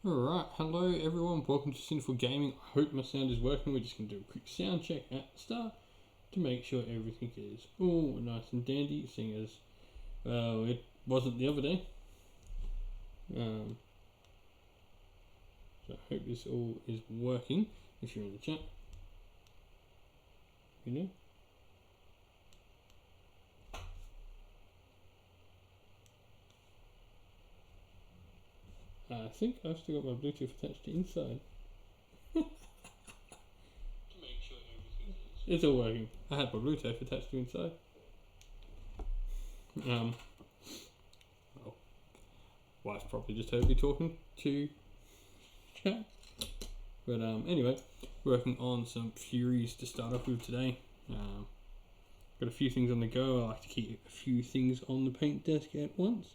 Alright, hello everyone, welcome to Sinful Gaming. I hope my sound is working. We're just going to do a quick sound check at the start to make sure everything is all nice and dandy, seeing as it wasn't the other day. So I hope this all is working. If you're in the chat, you know. I think I've still got my Bluetooth attached to inside. To make sure everything is. It's all working. I had my Bluetooth attached to inside. Well, wife's probably just heard me talking to chat. But anyway, working on some Furies to start off with today. Got a few things on the go. I like to keep a few things on the paint desk at once.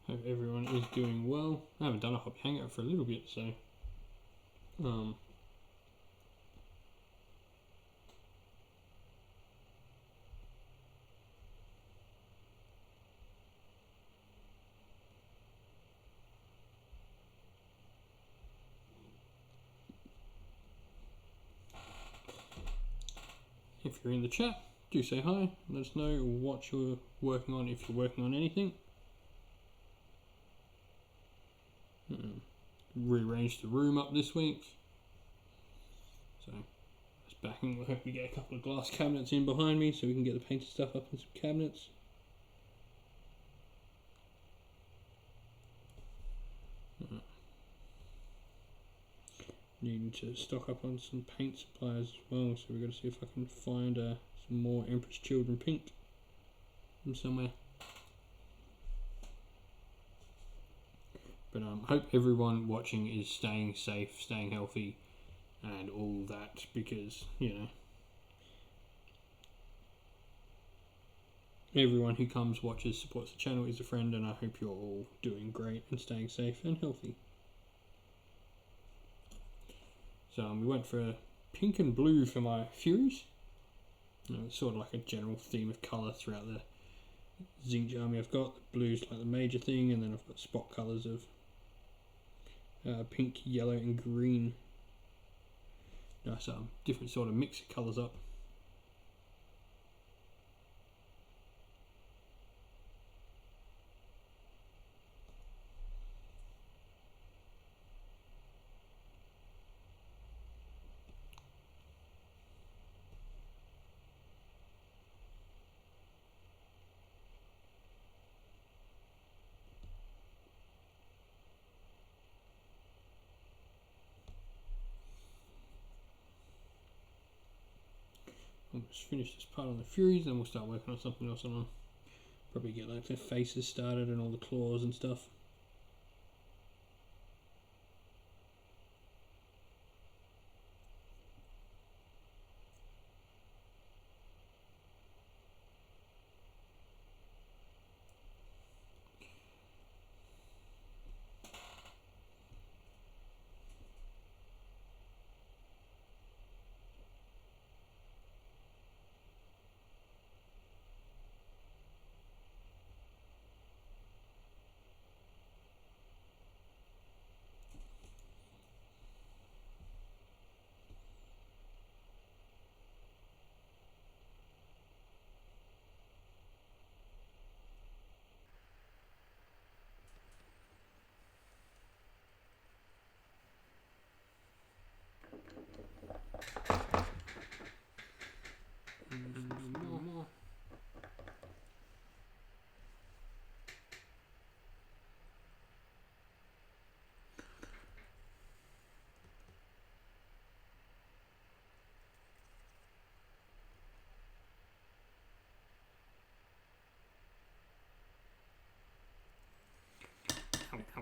Hope everyone is doing well. I haven't done a hobby hangout for a little bit, so if you're in the chat, do say hi. Let us know what you're working on, if you're working on anything. Rearranged the room up this week, so it's backing. I hope we get a couple of glass cabinets in behind me so we can get the painted stuff up in some cabinets. Needing to stock up on some paint supplies as well, so we've got to see if I can find some more Empress Children paint from somewhere. But I hope everyone watching is staying safe, staying healthy, and all that, because, you know, everyone who comes, watches, supports the channel is a friend, and I hope you're all doing great and staying safe and healthy. So we went for pink and blue for my Furies. It's sort of like a general theme of colour throughout the Zinj army. I've got the blues like the major thing, and then I've got spot colours of pink, yellow and green. Nice different sort of mix of colours up. I'll just finish this part on the Furies, then we'll start working on something else. On probably get like the faces started and all the claws and stuff.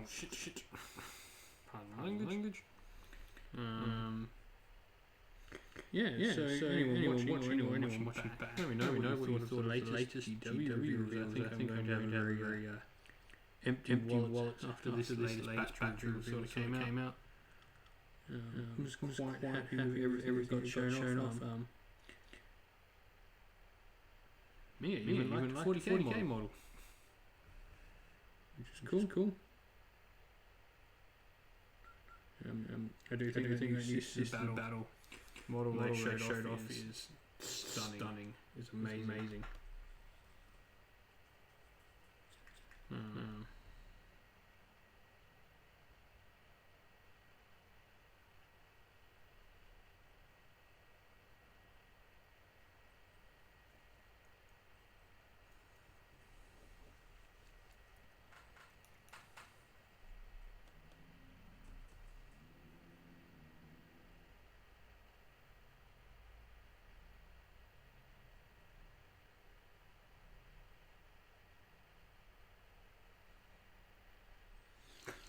shit. Pardon my language. Yeah. So anyone watching back, let me know what you thought of the latest GW reveals. I think I'm going to have a very empty wallet after this latest batch reveal sort of came out. I was quite happy with everything got shown off. Even like 40k model. Which is cool. I do think this battle model they showed off is stunning. It's amazing.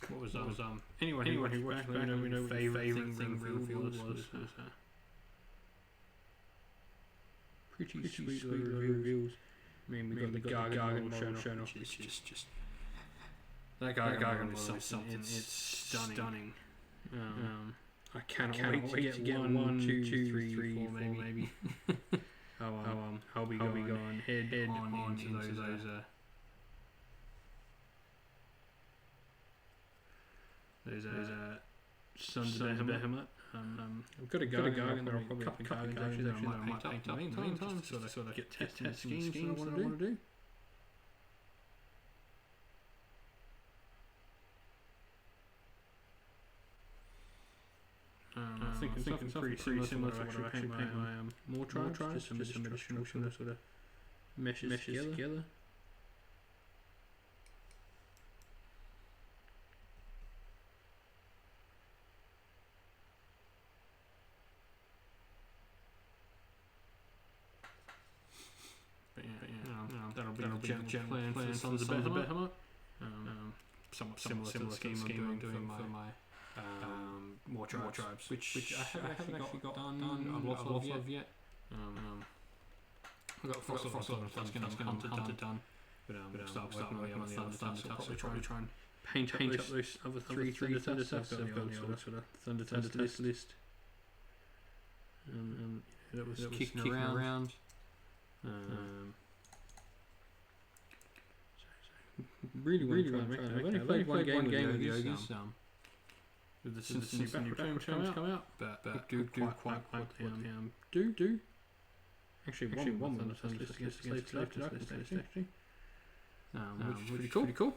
What was anyone who watched back, let me know what your favourite thing revealed was. Pretty sweet reveals. I mean, we got the Gargan shown off, which is just that Gargan is something. It's stunning. I cannot wait to get 1, 2, 3, 4 maybe. I'll be going head on into those Sons of Dadhammer. I've got a Gargan there. I'll probably have a couple of Gargans that I might paint up in the meantime, sort of get test schemes that I want to do. I think something pretty similar to what I've actually paint my more tribes, just some additional sort of meshes together. That'll be the general plan for the Sons of Dadhammer. Somewhat similar scheme I'm doing for my more tribes, which I haven't actually got done a lot of yet. I've got Frost on Hunter done, but start working on the other stuff, so I'll probably try and paint up those other three Thunder Tusk. I've got the sort of Thunder Tusk list. That was kicking around. Really want to make that. I've only played one game with the Ogres. With the since new battle terms come out, but do quite what they do. Actually, one of the list actually. Which is pretty cool.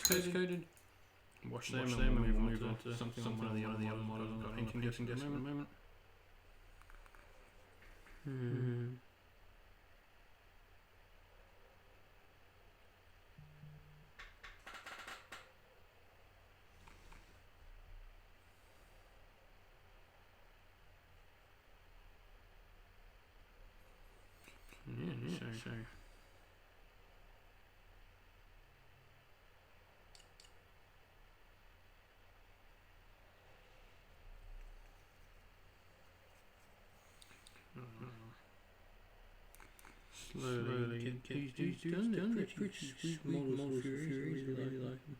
postcoded. Watch them and we'll move on to something on one of the other models I've got painting desk at the moment. So. Slowly get these done. They're pretty sweet models for Furies. Really like them.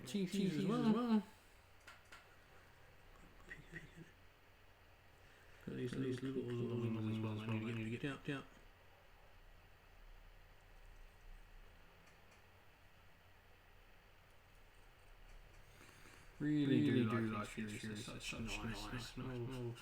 Cheese as well. Got these little ones as well. I need to get out. Really do like these Furies. Such nice models.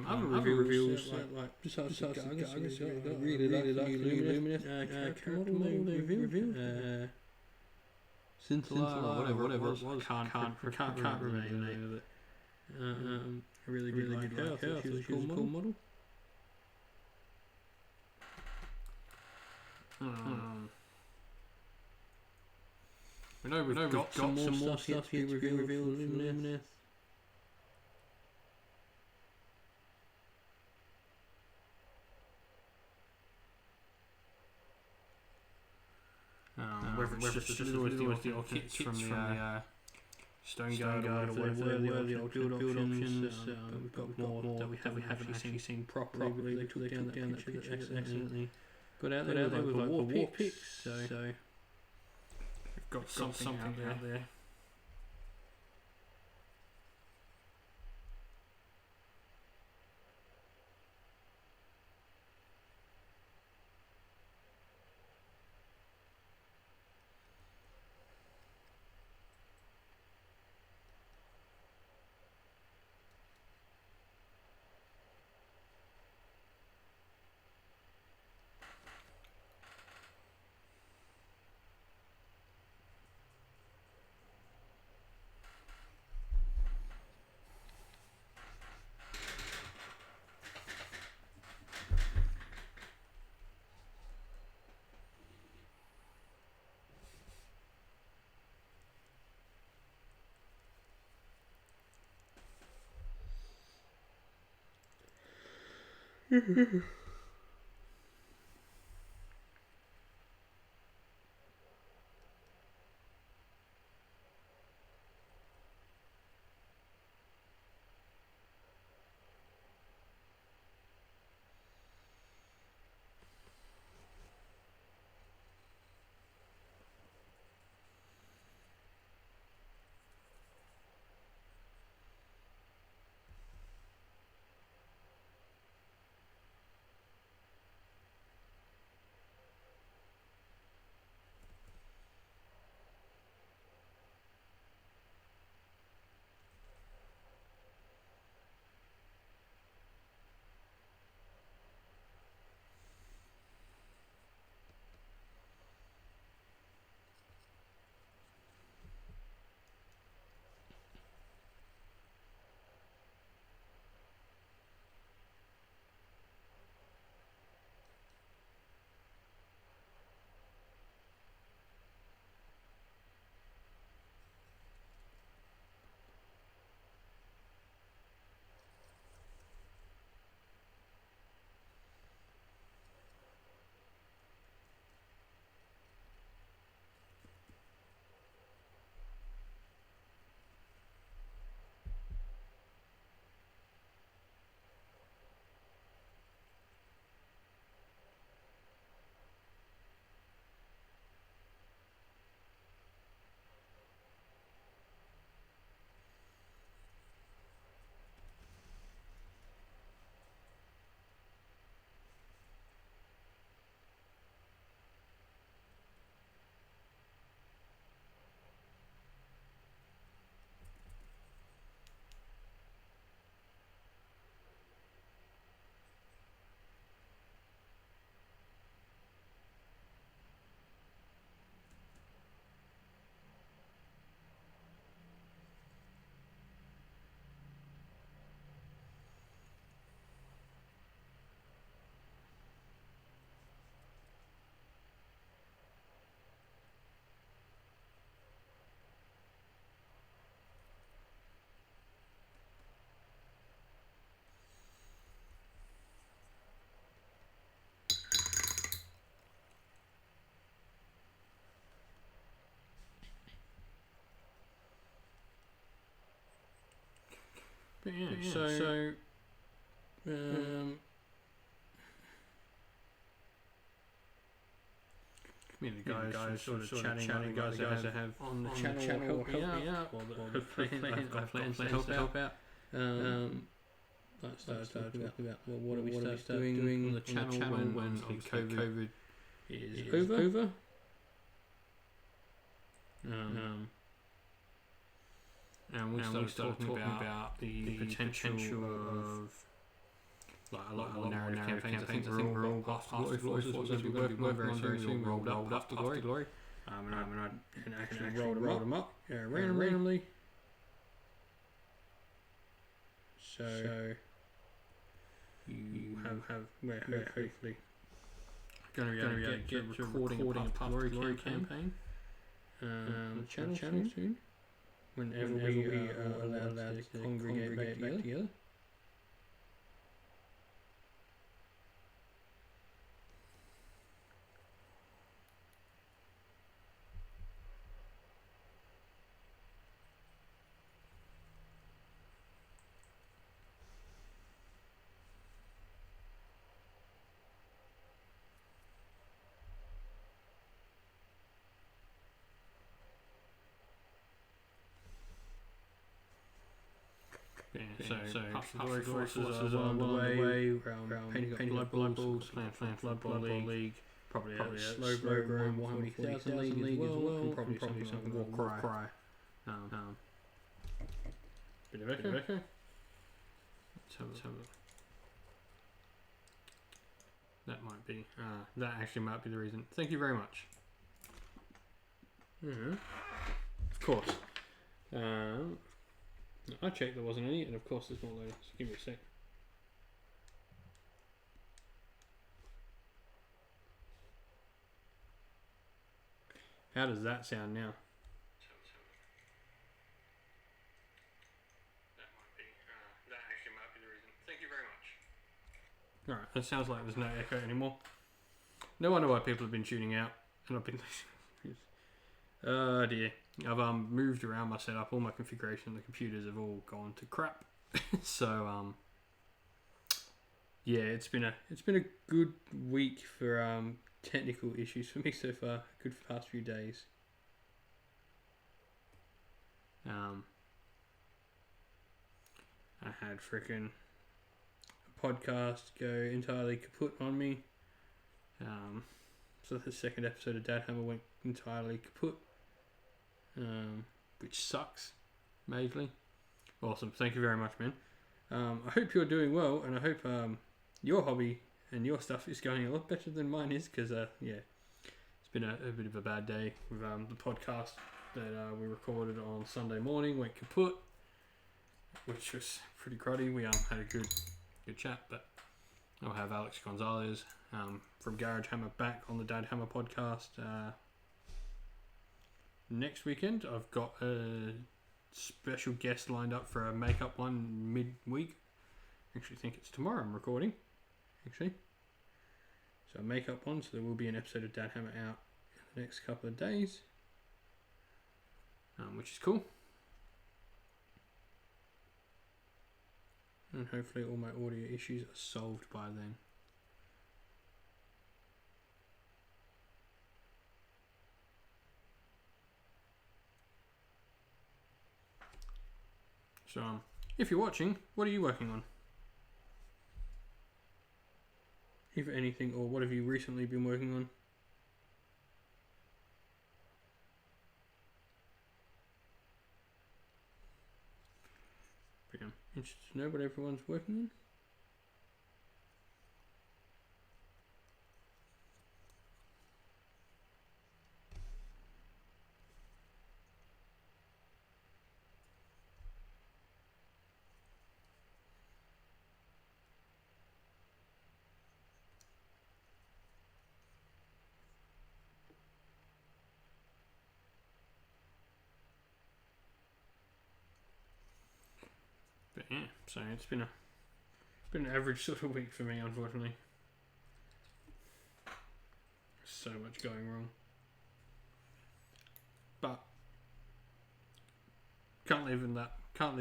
Other reviews like just ask I really like the new Luminous character model they revealed. Scintilla or whatever it was. Can't remember the name of it. I really did like her. I thought she was a cool model. We know we've got some more stuff yet to be revealed from Luminous. Whether it's just the old kits from the Stone Guard or whatever the old build options. We've got more that we haven't actually seen properly. They took down that picture that accidentally got out there with like war picks. So we've got something out there. But yeah, so me and the guys sort of chatting guys that have on the channel help me out, or I've got plans to help out. Started talking about what do we start doing on the channel when COVID is over. And we started talking about the potential of like a lot more narrative campaigns. I think we're all past Glory Forces we're going to be working on very soon. We rolled up after Glory. And I actually rolled them up randomly. So you have hopefully going to be able to get recording a part of the Glory campaign on the channel soon. Whenever we are allowed to congregate back together. Yeah, so Glory Forces are on the way. Painting up Blood Balls, playing Blood Bowl League. Probably a slow grow Warhammer 40,000 League as well. And probably something Warcry. Bit of echo. Let's have a look. That might be. That actually might be the reason. Thank you very much. Of course. I checked there wasn't any, and of course there's not loading, so give me a sec. How does that sound now? That actually might be the reason. Thank you very much. Alright. It sounds like there's no echo anymore. No wonder why people have been tuning out. And I've been... oh dear. I've moved around my setup, all my configuration, the computers have all gone to crap. So yeah, it's been a good week for technical issues for me so far. Good past few days. I had freaking a podcast go entirely kaput on me. So the second episode of Dadhammer went entirely kaput, which sucks majorly. Awesome, thank you very much, man. I hope you're doing well, and I hope your hobby and your stuff is going a lot better than mine is, because yeah, it's been a bit of a bad day with the podcast that we recorded on Sunday morning went kaput, which was pretty cruddy. We had a good chat, but I'll have Alex Gonzalez from Garage Hammer back on the Dadhammer podcast next weekend. I've got a special guest lined up for a makeup one midweek. I actually think it's tomorrow I'm recording, actually. So a makeup one, so there will be an episode of Dadhammer out in the next couple of days, which is cool. And hopefully all my audio issues are solved by then. So, if you're watching, what are you working on? If anything, or what have you recently been working on? But yeah, interested to know what everyone's working on. But yeah, so it's been an average sort of week for me, unfortunately. So much going wrong. But can't live in that. So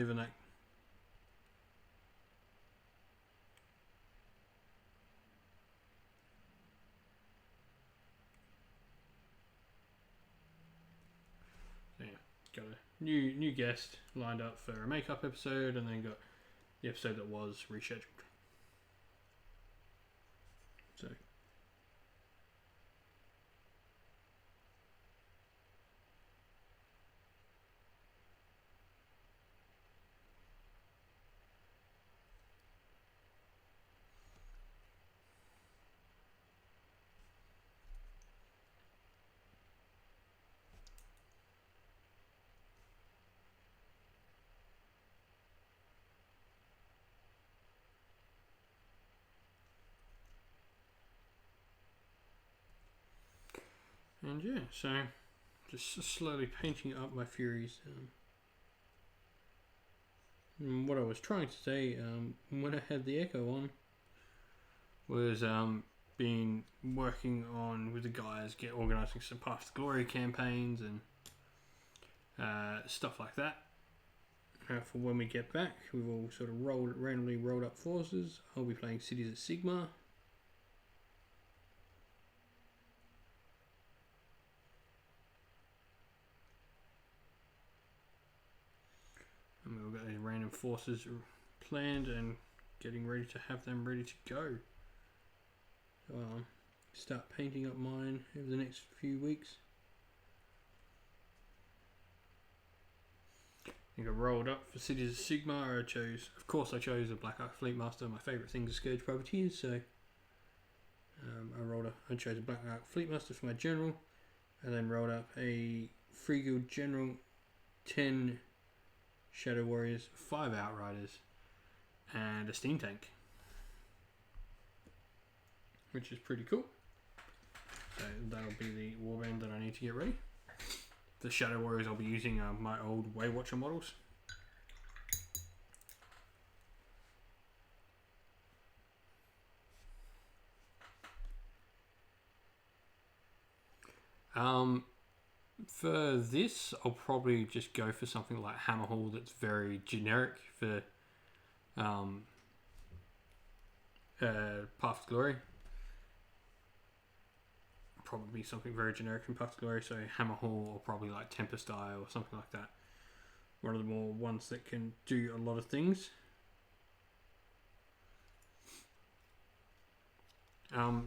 yeah, got a new guest lined up for a makeup episode, and then got the episode that was rescheduled. So and yeah, so just slowly painting up my Furies. What I was trying to say when I had the Echo on was been working on with the guys, organising some Path to Glory campaigns and stuff like that. For when we get back, we've all sort of randomly rolled up forces. I'll be playing Cities at Sigmar. And we've got these random forces planned and getting ready to have them ready to go. So start painting up mine over the next few weeks. I think I rolled up for Cities of Sigmar. I chose a Black Ark Fleetmaster. My favourite thing is Scourge Privateers, so I chose a Black Ark Fleetmaster for my general, and then rolled up a Free Guild General, 10 Shadow Warriors, 5 Outriders, and a Steam Tank, which is pretty cool. So that'll be the warband that I need to get ready. The Shadow Warriors, I'll be using my old Waywatcher models. For this, I'll probably just go for something like Hammer Hall that's very generic for Path to Glory. Probably something very generic from Path to Glory, so Hammer Hall or probably like Tempest Eye or something like that. One of the more ones that can do a lot of things.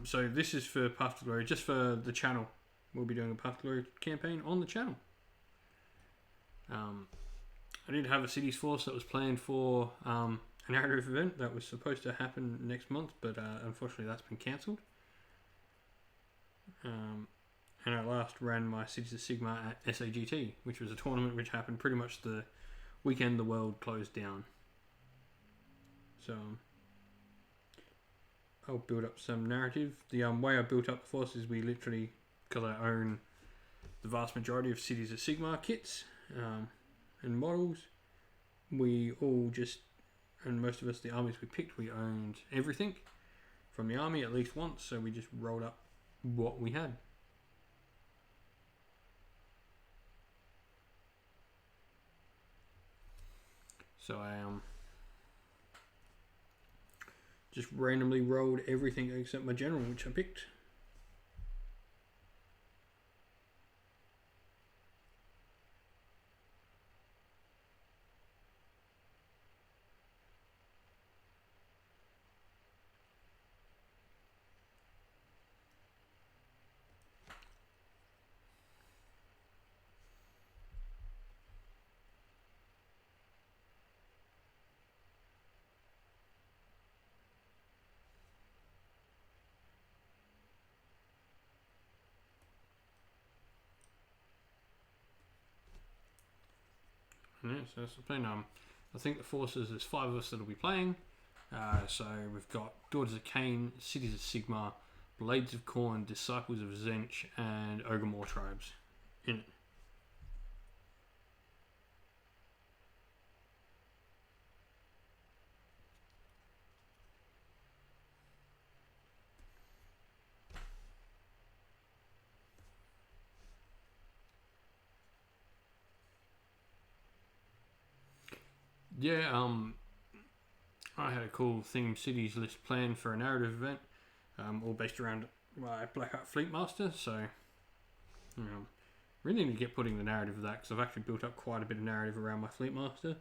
So this is for Path to Glory, just for the channel. We'll be doing a Path to Glory campaign on the channel. I did have a Cities Force that was planned for a narrative event that was supposed to happen next month, but unfortunately that's been cancelled. And I last ran my Cities of Sigmar at SAGT, which was a tournament which happened pretty much the weekend the world closed down. So I'll build up some narrative. The way I built up the force is we literally, because I own the vast majority of Cities of Sigmar kits and models, we all just, and most of us, the armies we picked, we owned everything from the army at least once, so we just rolled up what we had. So I just randomly rolled everything except my general, which I picked. Yeah, so that's the plan. I think the forces, there's 5 of us that'll be playing. So we've got Daughters of Cain, Cities of Sigmar, Blades of Khorne, Disciples of Zench, and Ogre tribes in it. Yeah, I had a cool themed cities list planned for a narrative event, all based around my Blackheart Fleetmaster. So, really need to get putting the narrative of that, because I've actually built up quite a bit of narrative around my Fleetmaster,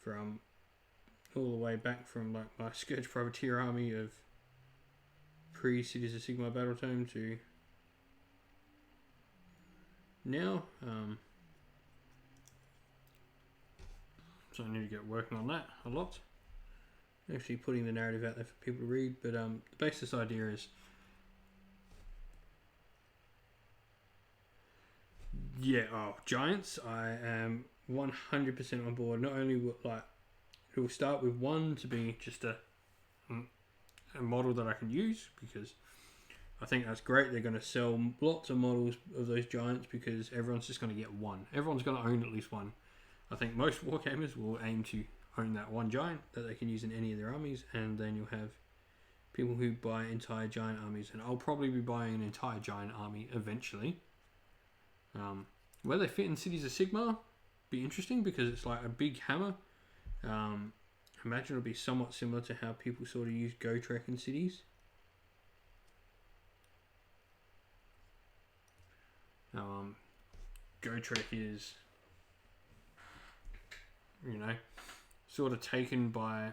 from all the way back from like my Scourge Privateer army of pre-Cities of Sigmar Battletome to now. So I need to get working on that a lot. Actually putting the narrative out there for people to read. But the basis idea is, giants. I am 100% on board. Not only will it will start with one to be just a model that I can use, because I think that's great. They're going to sell lots of models of those giants because everyone's just going to get one. Everyone's going to own at least one. I think most wargamers will aim to own that one giant that they can use in any of their armies, and then you'll have people who buy entire giant armies, and I'll probably be buying an entire giant army eventually. Where they fit in Cities of Sigmar be interesting, because it's like a big hammer. Imagine it'll be somewhat similar to how people sort of use Gotrek in cities. Gotrek is, sort of taken by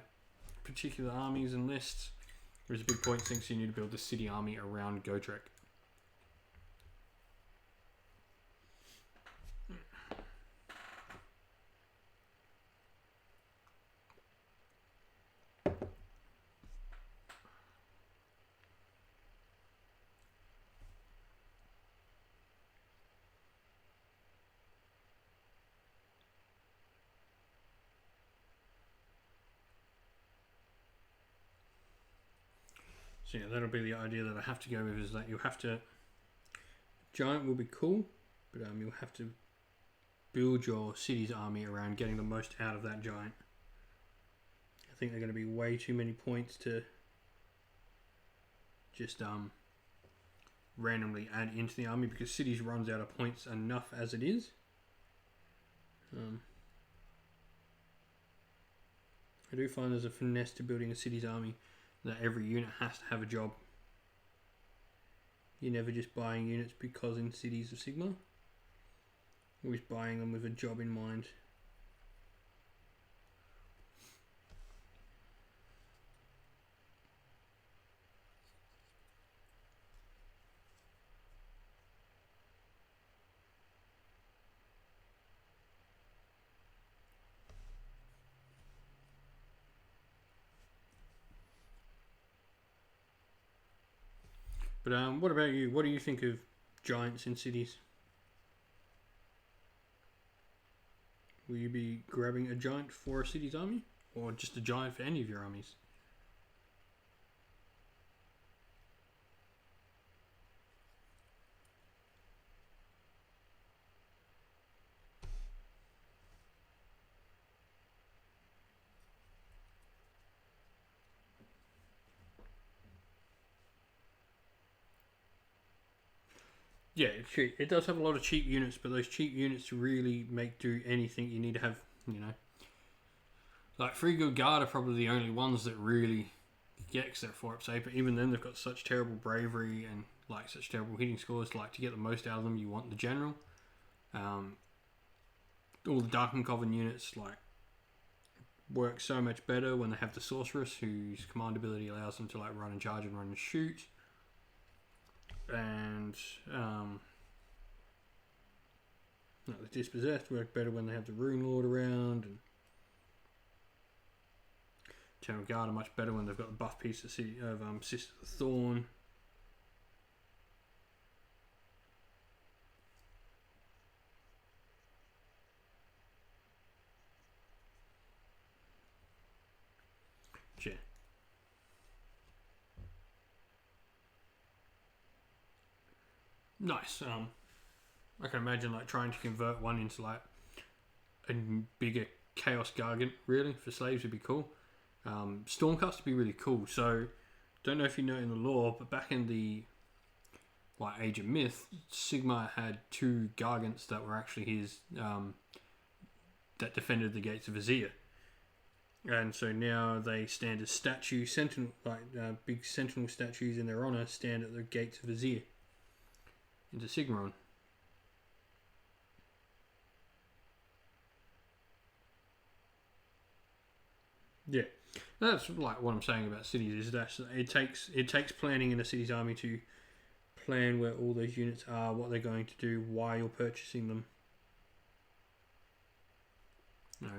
particular armies and lists. There's a big point since you need to build the city army around Gotrek. So yeah, that'll be the idea that I have to go with, is that you have to... Giant will be cool, but you'll have to build your city's army around getting the most out of that giant. I think they're going to be way too many points to just randomly add into the army because cities runs out of points enough as it is. I do find there's a finesse to building a city's army that every unit has to have a job. You're never just buying units because in Cities of Sigmar. Always buying them with a job in mind. But what about you? What do you think of giants in cities? Will you be grabbing a giant for a city's army? Or just a giant for any of your armies? Yeah, it does have a lot of cheap units, but those cheap units to really make do anything, you need to have, like 3 Good Guard are probably the only ones that really get, because they're 4-up save, but even then they've got such terrible bravery and like such terrible hitting scores. Like to get the most out of them, you want the general. All the Dark Coven units like work so much better when they have the sorceress, whose command ability allows them to like run and charge and run and shoot. And the Dispossessed work better when they have the Rune Lord around, and General Guard are much better when they've got the buff piece of Sister of the Thorn. Yeah. Nice. I can imagine like trying to convert one into like a bigger Chaos Gargant, really, for slaves would be cool. Stormcast would be really cool. So, don't know if you know in the lore, but back in the like Age of Myth, Sigmar had 2 Gargants that were actually his that defended the gates of Azir. And so now they stand as statue sentinel, like big sentinel statues in their honor, stand at the gates of Azir into Sigmaron. Yeah, that's like what I'm saying about cities. Is that it takes planning in a city's army to plan where all those units are, what they're going to do, why you're purchasing them. No,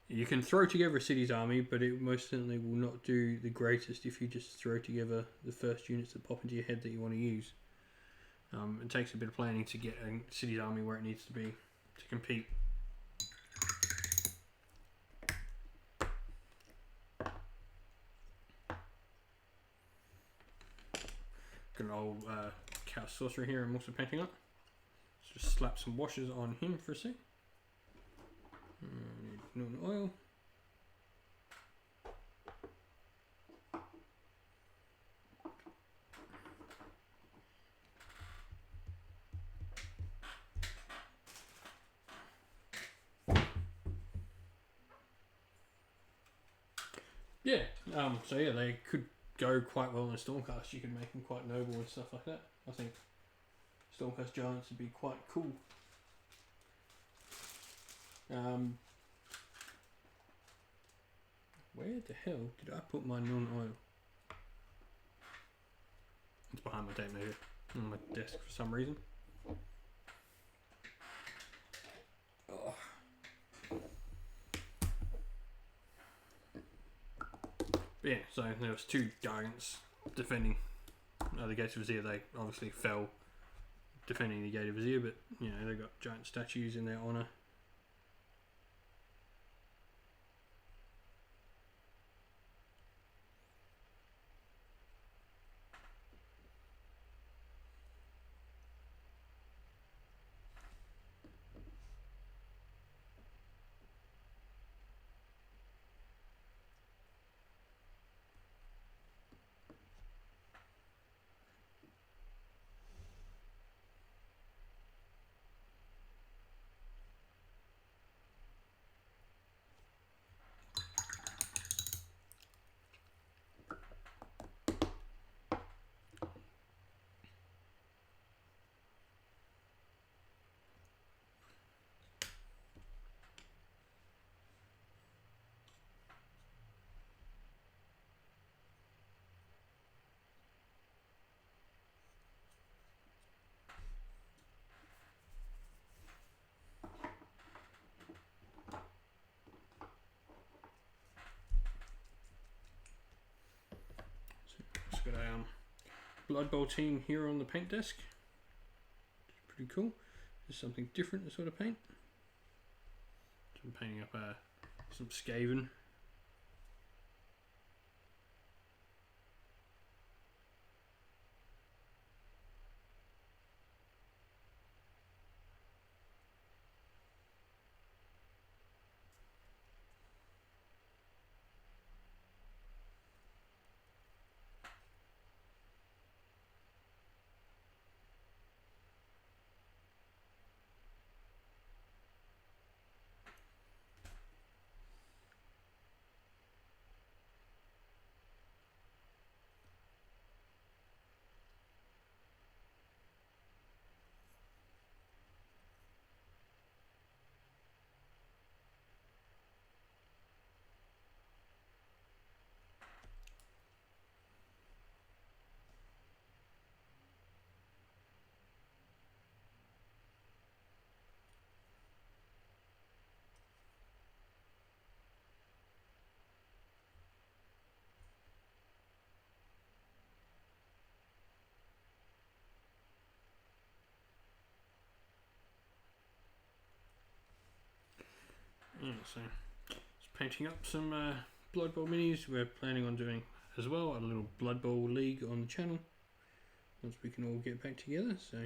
you can throw together a city's army, but it most certainly will not do the greatest if you just throw together the first units that pop into your head that you want to use. It takes a bit of planning to get a city's army where it needs to be to compete. Got an old Chaos Sorcerer here I'm also painting up. Let's just slap some washes on him for a sec. Need oil. Yeah, so yeah, they could go quite well in a Stormcast. You could make them quite noble and stuff like that. I think Stormcast Giants would be quite cool. Where the hell did I put my non-oil? It's behind my tape maybe, on my desk for some reason. Oh. But yeah, so there was 2 giants defending the gates of Azir. They obviously fell defending the gate of Azir, but they got giant statues in their honor. a Blood Bowl team here on the paint desk. It's pretty cool. There's something different to sort of paint. So I'm painting up some Skaven. Yeah, so just painting up some Blood Bowl minis. We're planning on doing as well a little Blood Bowl league on the channel once we can all get back together. So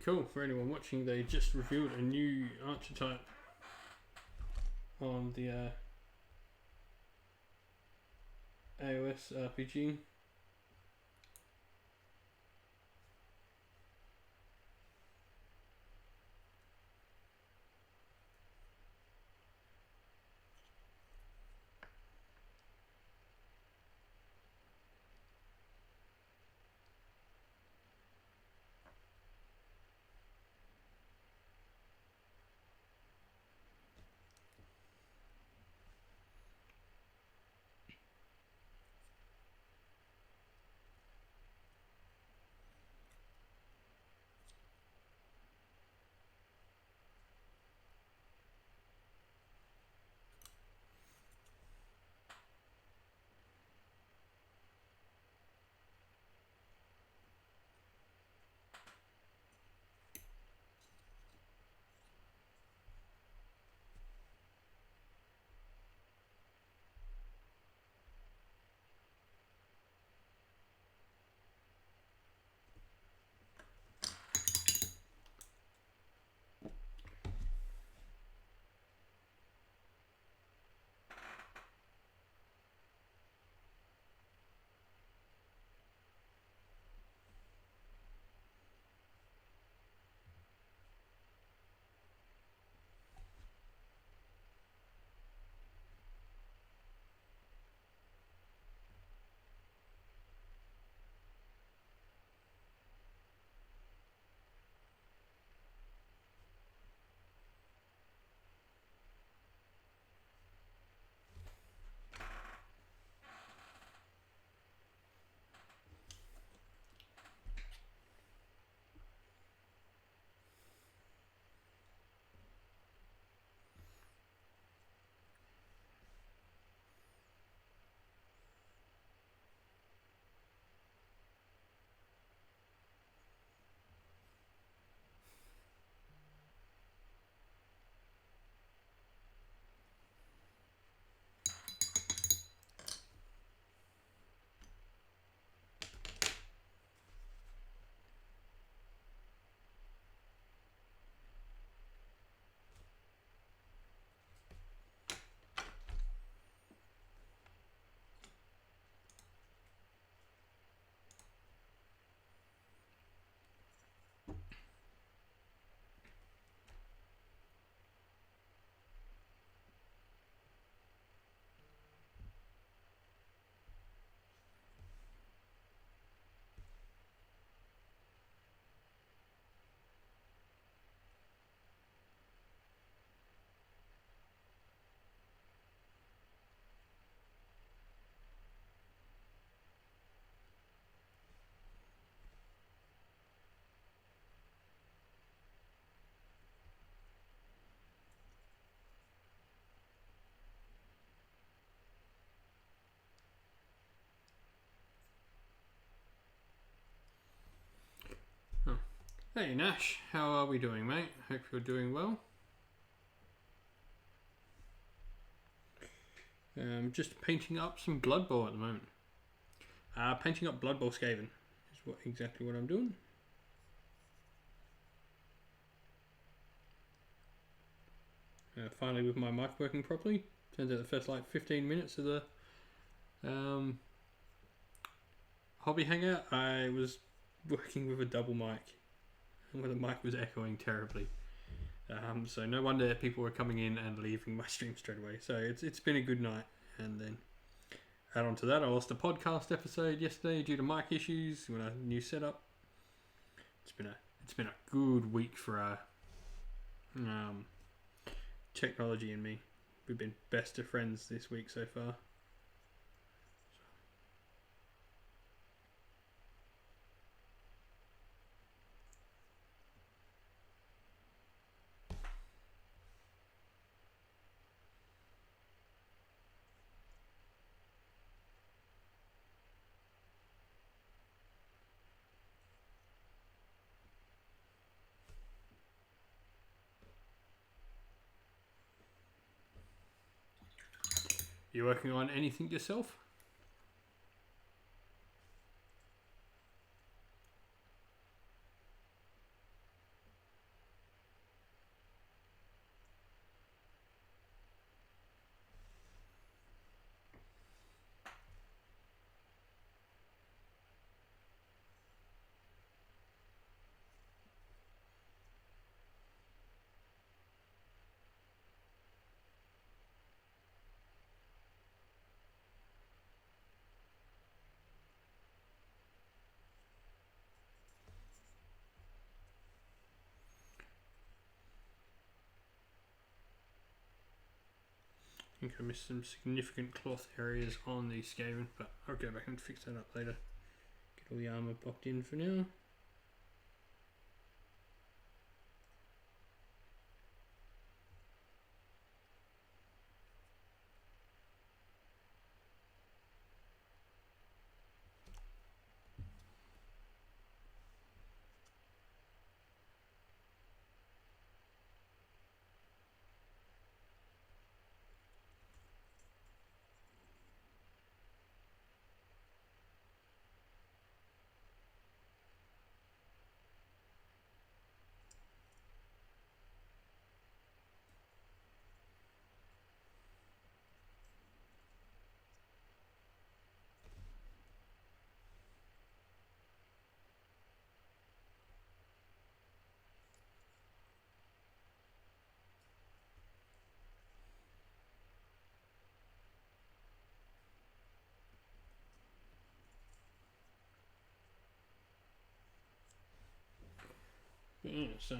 cool. For anyone watching, they just revealed a new archetype on the AOS RPG. Hey Nash, how are we doing, mate? Hope you're doing well. Just painting up some Blood Bowl at the moment. Painting up Blood Bowl Skaven is exactly what I'm doing. Finally with my mic working properly. Turns out the first like 15 minutes of the hobby hangout, I was working with a double mic, where the mic was echoing terribly. So no wonder people were coming in and leaving my stream straight away. So it's been a good night. And then add on to that, I lost a podcast episode yesterday due to mic issues when a new setup. It's been a good week for technology and me. We've been best of friends this week so far. You working on anything yourself? I think I missed some significant cloth areas on the Skaven, but I'll go back and fix that up later. Get all the armour blocked in for now. But yeah, so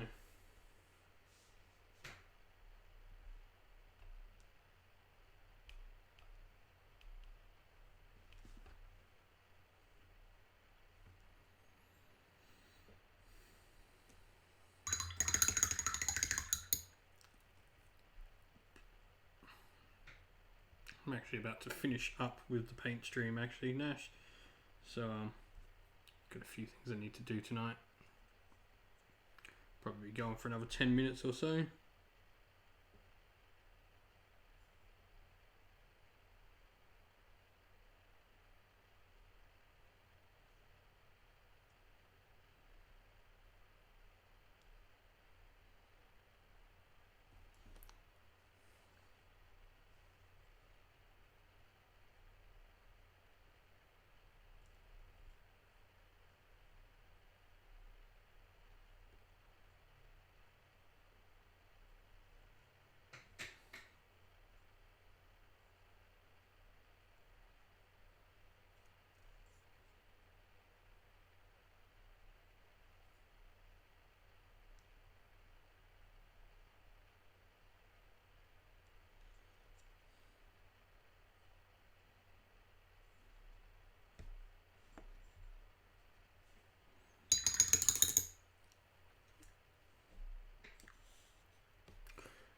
I'm actually about to finish up with the paint stream actually, Nash. So got a few things I need to do tonight. Probably going for another 10 minutes or so.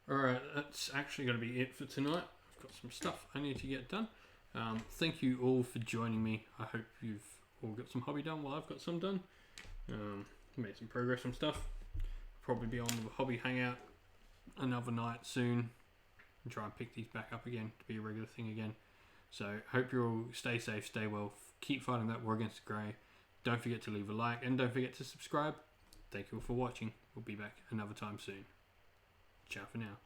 Alright, that's actually going to be it for tonight. I've got some stuff I need to get done. Thank you all for joining me. I hope you've all got some hobby done while I've got some done. made some progress on stuff. Probably be on the hobby hangout another night soon and try and pick these back up again to be a regular thing again. So hope you all stay safe, stay well, keep fighting that war against the grey. Don't forget to leave a like and don't forget to subscribe. Thank you all for watching. We'll be back another time soon. Ciao for now.